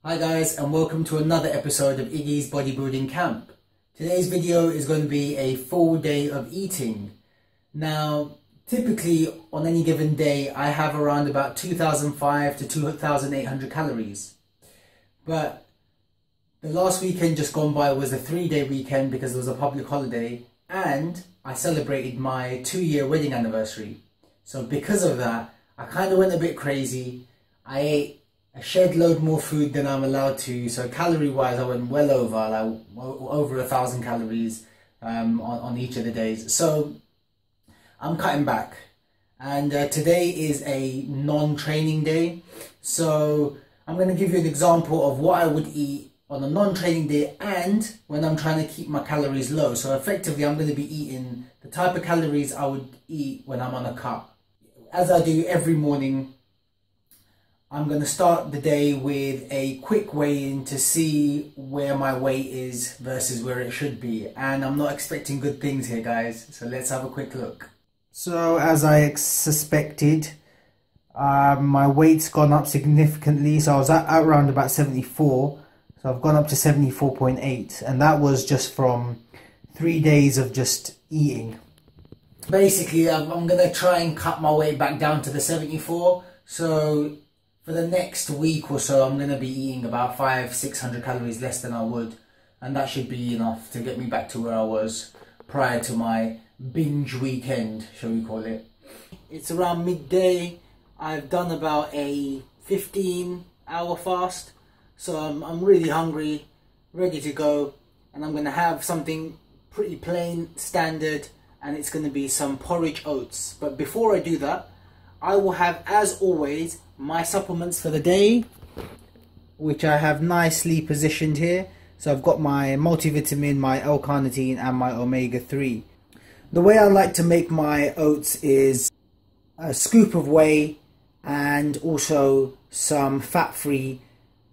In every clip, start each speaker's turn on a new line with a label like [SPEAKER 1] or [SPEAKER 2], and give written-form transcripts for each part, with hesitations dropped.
[SPEAKER 1] Hi guys, and welcome to another episode of Iggy's Bodybuilding Camp. Today's video is going to be a full day of eating. Now, typically on any given day I have around about 2,500 to 2,800 calories. But the last weekend just gone by was a 3-day weekend because it was a public holiday and I celebrated my 2-year wedding anniversary. So because of that, I kind of went a bit crazy. I ate a shed load more food than I'm allowed to, so calorie wise I went well over, like over 1,000 calories on each of the days. So I'm cutting back, and today is a non-training day, so I'm going to give you an example of what I would eat on a non-training day and when I'm trying to keep my calories low. So effectively I'm going to be eating the type of calories I would eat when I'm on a cut. As I do every morning, I'm going to start the day with a quick weigh-in to see where my weight is versus where it should be. And I'm not expecting good things here, guys. So let's have a quick look. So as I suspected, my weight's gone up significantly. So I was at around about 74. So I've gone up to 74.8. And that was just from 3 days of just eating. Basically, I'm going to try and cut my weight back down to the 74. So for the next week or so, I'm going to be eating about 500-600 calories less than I would. And that should be enough to get me back to where I was prior to my binge weekend, shall we call it. It's around midday. I've done about a 15-hour fast. So I'm really hungry, ready to go. And I'm going to have something pretty plain, standard. And it's going to be some porridge oats. But before I do that, I will have, as always, my supplements for the day, which I have nicely positioned here. So I've got my multivitamin, my L-carnitine and my omega-3. The way I like to make my oats is a scoop of whey and also some fat-free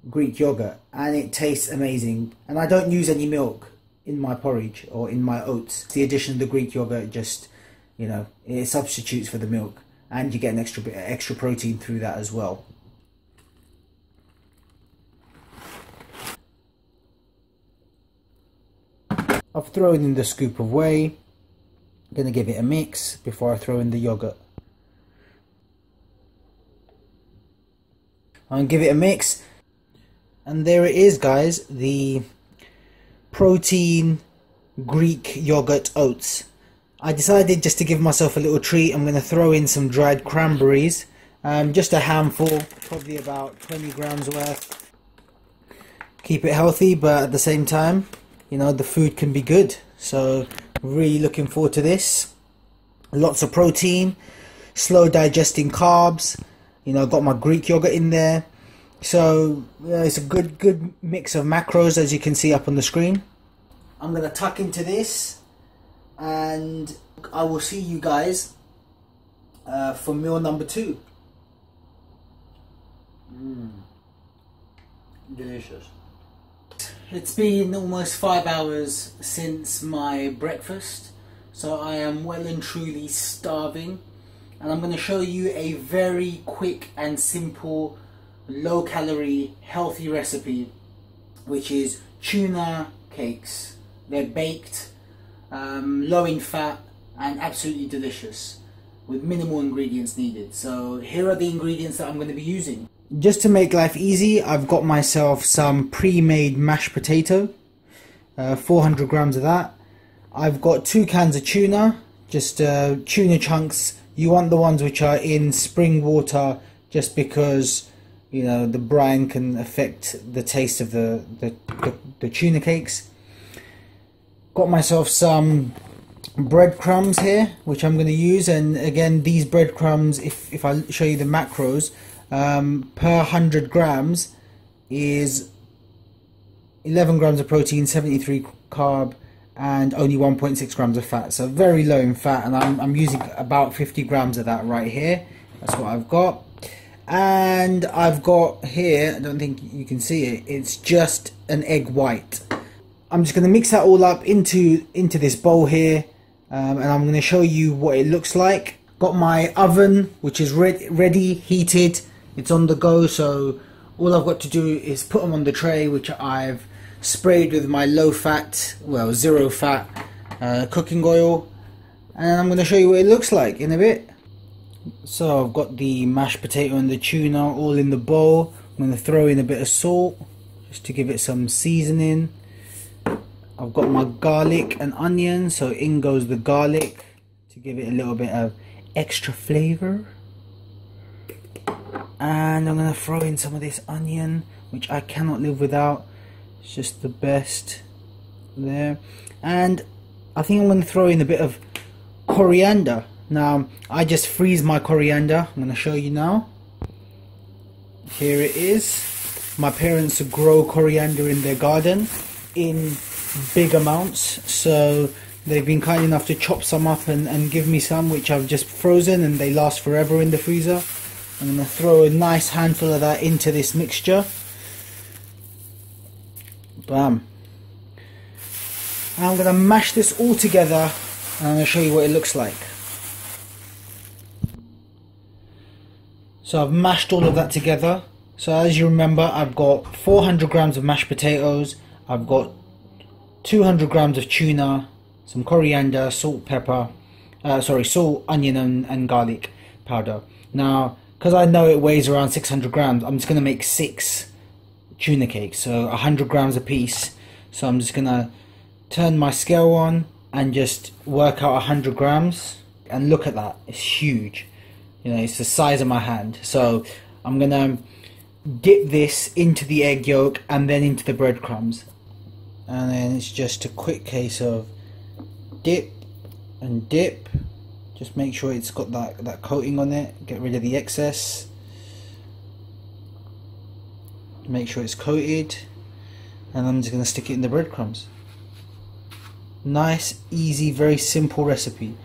[SPEAKER 1] Greek yogurt, and it tastes amazing. And I don't use any milk in my porridge or in my oats. The addition of the Greek yogurt just, it substitutes for the milk. And you get an extra protein through that as well. I've thrown in the scoop of whey. I'm going to give it a mix before I throw in the yogurt. I'm going to give it a mix. And there it is, guys. The protein Greek yogurt oats. I decided just to give myself a little treat. I'm going to throw in some dried cranberries, just a handful, probably about 20 grams worth. Keep it healthy, but at the same time, the food can be good. So really looking forward to this. Lots of protein, slow digesting carbs. Got my Greek yogurt in there. So it's a good mix of macros, as you can see up on the screen. I'm going to tuck into this. And I will see you guys for meal number 2. Delicious. It's been almost 5 hours since my breakfast, so I am well and truly starving. And I'm going to show you a very quick and simple, low calorie, healthy recipe, which is tuna cakes. They're baked, low in fat and absolutely delicious with minimal ingredients needed. So here are the ingredients that I'm going to be using. Just to make life easy, I've got myself some pre-made mashed potato, 400 grams of that. I've got 2 cans of tuna, just tuna chunks. You want the ones which are in spring water, just because the brine can affect the taste of the tuna cakes. Got myself some breadcrumbs here, which I'm going to use, and again, these breadcrumbs, if I show you the macros, per 100 grams is 11 grams of protein, 73 carb, and only 1.6 grams of fat. So very low in fat, and I'm using about 50 grams of that right here. That's what I've got. And I've got here, I don't think you can see it, it's just an egg white. I'm just going to mix that all up into this bowl here, and I'm going to show you what it looks like. Got my oven, which is ready, heated. It's on the go, so All I've got to do is put them on the tray, which I've sprayed with my low fat, well, zero fat cooking oil, and I'm going to show you what it looks like in a bit. So I've got the mashed potato and the tuna all in the bowl. I'm going to throw in a bit of salt just to give it some seasoning. I've got my garlic and onion, so in goes the garlic to give it a little bit of extra flavour. And I'm going to throw in some of this onion, which I cannot live without. It's just the best there. And I think I'm going to throw in a bit of coriander. Now, I just freeze my coriander. I'm going to show you now. Here it is. My parents grow coriander in their garden in big amounts, so they've been kind enough to chop some up and give me some, which I've just frozen, and they last forever in the freezer. I'm going to throw a nice handful of that into this mixture. Bam. And I'm going to mash this all together, and I'm going to show you what it looks like. So I've mashed all of that together. So as you remember, I've got 400 grams of mashed potatoes, I've got 200 grams of tuna, some coriander, salt, pepper, salt, onion and garlic powder. Now, because I know it weighs around 600 grams, I'm just going to make 6 tuna cakes, so 100 grams a piece. So I'm just going to turn my scale on and just work out 100 grams. And look at that, it's huge. You know, it's the size of my hand. So I'm going to dip this into the egg yolk and then into the breadcrumbs. And then it's just a quick case of dip and dip. Just make sure it's got that coating on it. Get rid of the excess. Make sure it's coated. And I'm just going to stick it in the breadcrumbs. Nice, easy, very simple recipe.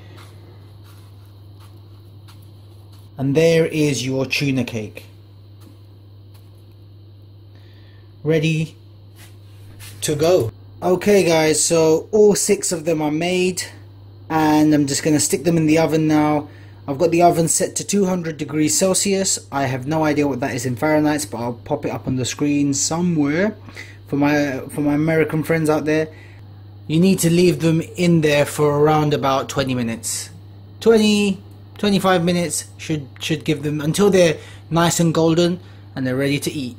[SPEAKER 1] And there is your tuna cake. Ready to go. Okay guys, so all 6 of them are made, and I'm just going to stick them in the oven now. I've got the oven set to 200 degrees Celsius. I have no idea what that is in Fahrenheit, but I'll pop it up on the screen somewhere for my American friends out there. You need to leave them in there for around about 20 minutes. 25 minutes should give them until they're nice and golden and they're ready to eat.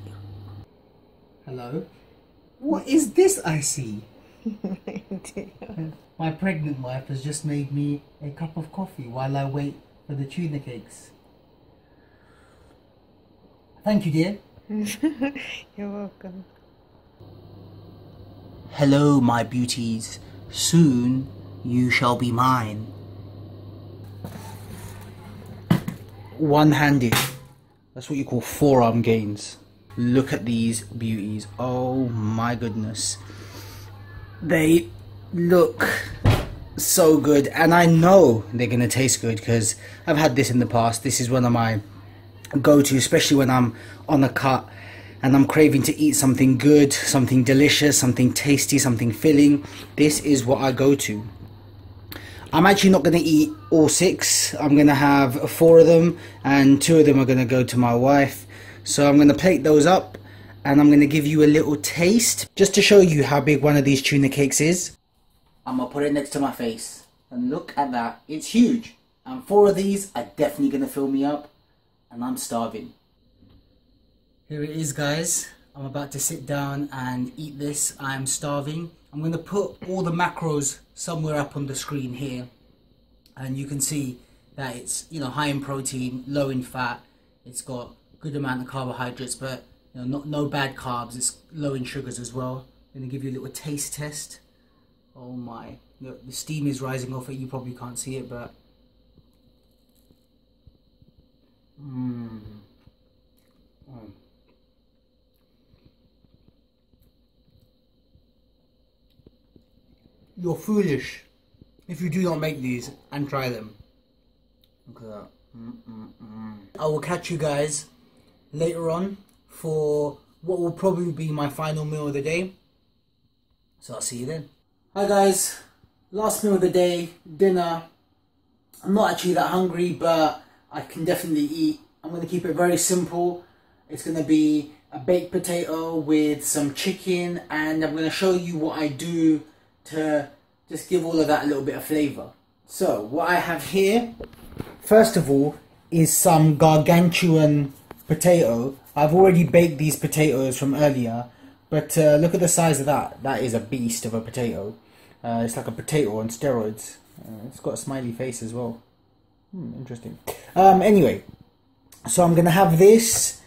[SPEAKER 1] Hello? What is this I see? My pregnant wife has just made me a cup of coffee while I wait for the tuna cakes. Thank you, dear.
[SPEAKER 2] You're welcome.
[SPEAKER 1] Hello, my beauties. Soon you shall be mine. One-handed. That's what you call forearm gains. Look at these beauties. Oh my goodness. They look so good, and I know they're gonna taste good because I've had this in the past. This is one of my go-to, especially when I'm on a cut and I'm craving to eat something good, something delicious, something tasty, something filling. This is what I go to. I'm actually not going to eat all 6. I'm going to have 4 of them, and 2 of them are going to go to my wife. So I'm going to plate those up, and I'm going to give you a little taste just to show you how big one of these tuna cakes is. I'm going to put it next to my face, and look at that. It's huge, and 4 of these are definitely going to fill me up, and I'm starving. Here it is, guys. I'm about to sit down and eat this. I'm starving. I'm going to put all the macros somewhere up on the screen here, and you can see that it's, you know, high in protein, low in fat. It's got a good amount of carbohydrates, but you know, no bad carbs. It's low in sugars as well. I'm going to give you a little taste test. Oh my, look, the steam is rising off it. You probably can't see it, but You're foolish if you do not make these and try them. Look at that. I will catch you guys later on for what will probably be my final meal of the day. So I'll see you then. Hi guys, last meal of the day, dinner. I'm not actually that hungry, but I can definitely eat. I'm going to keep it very simple. It's going to be a baked potato with some chicken, and I'm going to show you what I do to just give all of that a little bit of flavour. So what I have here, first of all, is some gargantuan potato. I've already baked these potatoes from earlier, but look at the size of that. That is a beast of a potato. It's like a potato on steroids. It's got a smiley face as well. Interesting. Anyway, so I'm going to have this,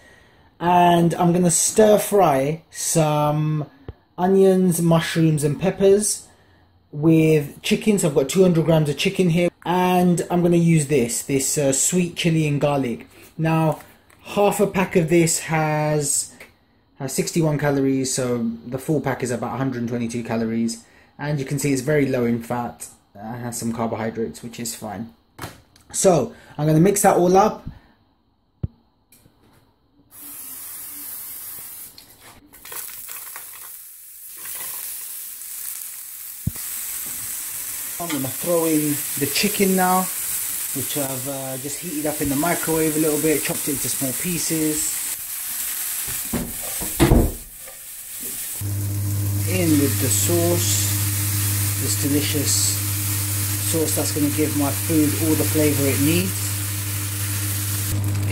[SPEAKER 1] and I'm going to stir fry some onions, mushrooms and peppers with chicken. So I've got 200 grams of chicken here, and I'm going to use this sweet chili and garlic. Now, half a pack of this has 61 calories, so the full pack is about 122 calories, and you can see it's very low in fat and has some carbohydrates, which is fine. So I'm going to mix that all up. I'm going to throw in the chicken now, which I've just heated up in the microwave a little bit, chopped it into small pieces. In with the sauce, this delicious sauce that's going to give my food all the flavour it needs.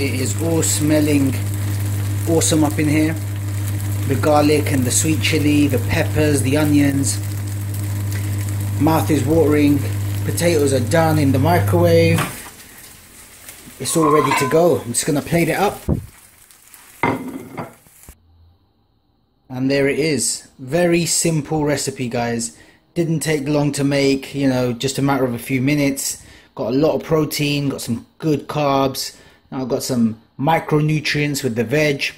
[SPEAKER 1] It is all smelling awesome up in here. The garlic and the sweet chili, the peppers, the onions. Mouth is watering. Potatoes are done in the microwave. It's all ready to go. I'm just going to plate it up. And there it is. Very simple recipe, guys. Didn't take long to make, you know, just a matter of a few minutes. Got a lot of protein, got some good carbs. Now I've got some micronutrients with the veg.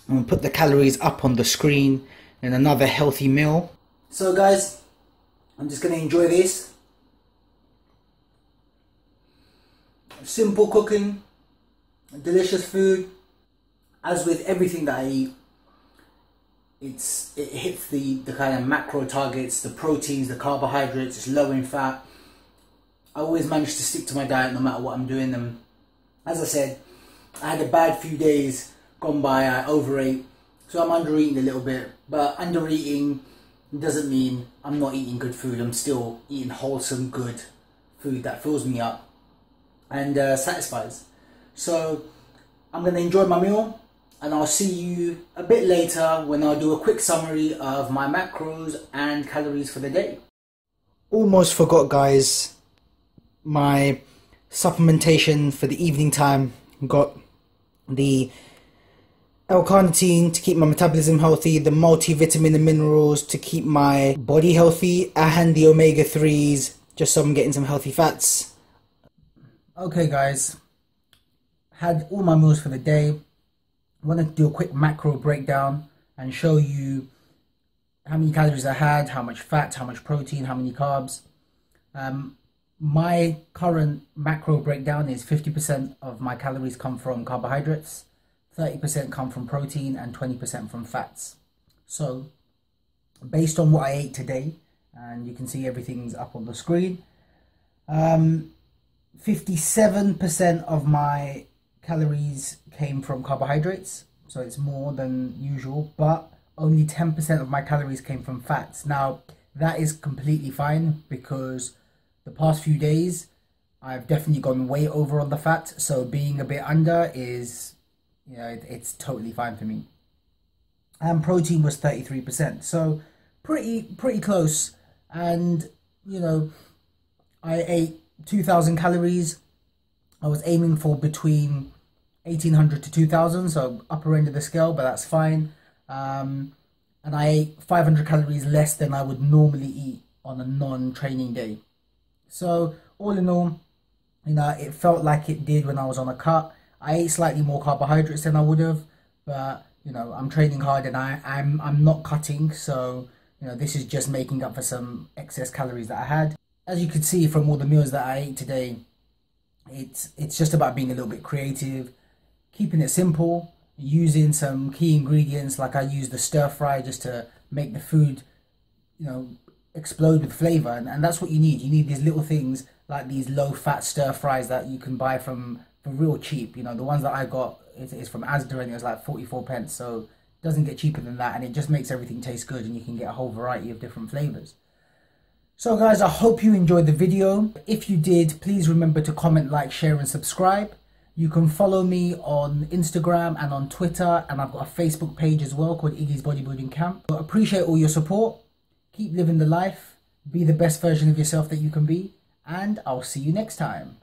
[SPEAKER 1] I'm going to put the calories up on the screen in another healthy meal. So guys, I'm just going to enjoy this. Simple cooking, delicious food. As with everything that I eat, it hits the kind of macro targets, the proteins, the carbohydrates. It's low in fat. I always manage to stick to my diet no matter what I'm doing. And as I said, I had a bad few days gone by. I overate, so I'm undereating a little bit. But undereating doesn't mean I'm not eating good food. I'm still eating wholesome, good food that fills me up and satisfies. So I'm going to enjoy my meal, and I'll see you a bit later when I'll do a quick summary of my macros and calories for the day. Almost forgot, guys, my supplementation for the evening time. Got the L-carnitine to keep my metabolism healthy, the multivitamin and minerals to keep my body healthy, and the omega-3s just so I'm getting some healthy fats. Okay guys, had all my meals for the day. I wanted to do a quick macro breakdown and show you how many calories I had, how much fat, how much protein, how many carbs. My current macro breakdown is 50% of my calories come from carbohydrates, 30% come from protein, and 20% from fats. So based on what I ate today, and you can see everything's up on the screen, 57% of my calories came from carbohydrates, so it's more than usual, but only 10% of my calories came from fats. Now that is completely fine, because the past few days I've definitely gone way over on the fat, so being a bit under is, you know, it's totally fine for me. And protein was 33%, so pretty close. And you know, I ate 2,000 calories. I was aiming for between 1,800 to 2,000, so upper end of the scale, but that's fine. And I ate 500 calories less than I would normally eat on a non-training day. So all in all, you know, it felt like it did when I was on a cut. I ate slightly more carbohydrates than I would have, but you know, I'm training hard and I'm not cutting, so you know, this is just making up for some excess calories that I had. As you can see from all the meals that I ate today, it's just about being a little bit creative, keeping it simple, using some key ingredients. Like I use the stir fry just to make the food, you know, explode with flavor, and that's what you need. You need these little things like these low fat stir fries that you can buy from for real cheap. You know, the ones that I got is from Asda and it was like 44 pence, so it doesn't get cheaper than that, and it just makes everything taste good and you can get a whole variety of different flavors. So guys, I hope you enjoyed the video. If you did, please remember to comment, like, share and subscribe. You can follow me on Instagram and on Twitter, and I've got a Facebook page as well called Iggy's Bodybuilding Camp. I appreciate all your support. Keep living the life. Be the best version of yourself that you can be, and I'll see you next time.